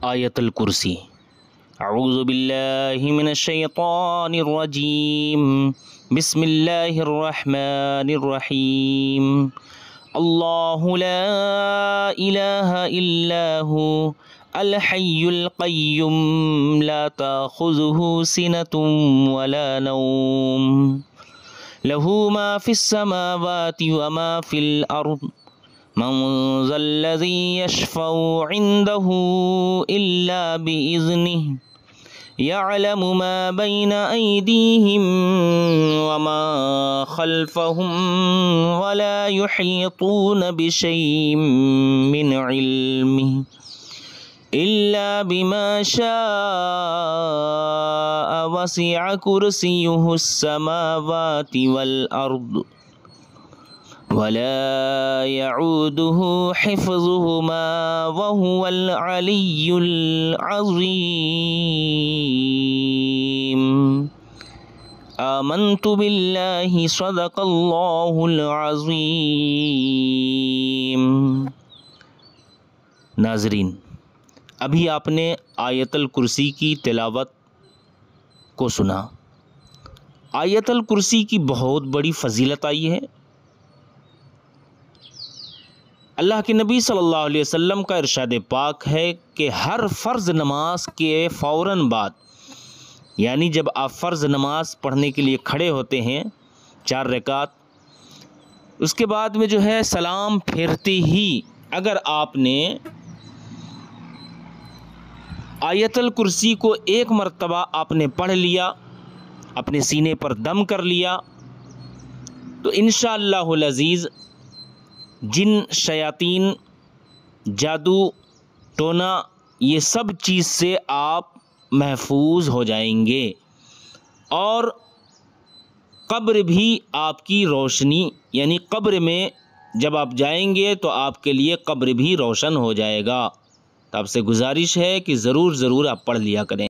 آیت الکرسی۔ اعوذ باللہ من الشیطان الرجیم، بسم اللہ الرحمن الرحیم۔ اللہ لا الہ الا ہو الحی القیوم لا تأخذہ سنۃ ولا نوم لہ ما فی السماوات وما فی الارض من ذا الذی یشفع عنده الا بإذنہ یعلم ما بین ایدیہم وما خلفہم ولا یحیطون بشیء من علمہ الا بما شاء وسع کرسیہ السماوات والارض ولا يعوده حفظهما وهو العلي العظيم۔ آمنت بالله صدق الله العظيم۔ ناظرین، ابھی آپ نے آیت الکرسی کی تلاوت کو سنا۔ آیت الکرسی کی بہت بڑی فضیلت آئی ہے۔ اللہ کے نبی صلی اللہ علیہ وسلم کا ارشاد پاک ہے کہ ہر فرض نماز کے فوراً بعد، یعنی جب آپ فرض نماز پڑھنے کے لیے کھڑے ہوتے ہیں 4 رکعت، اس کے بعد میں جو ہے سلام پھیرتے ہی اگر آپ نے آیت الکرسی کو 1 مرتبہ آپ نے پڑھ لیا، اپنے سینے پر دم کر لیا، تو انشاءاللہ العزیز جن، شیاطین، جادو ٹونا، یہ سب چیز سے آپ محفوظ ہو جائیں گے، اور قبر بھی آپ کی روشنی، یعنی قبر میں جب آپ جائیں گے تو آپ کے لیے قبر بھی روشن ہو جائے گا۔ تو آپ سے گزارش ہے کہ ضرور آپ پڑھ لیا کریں۔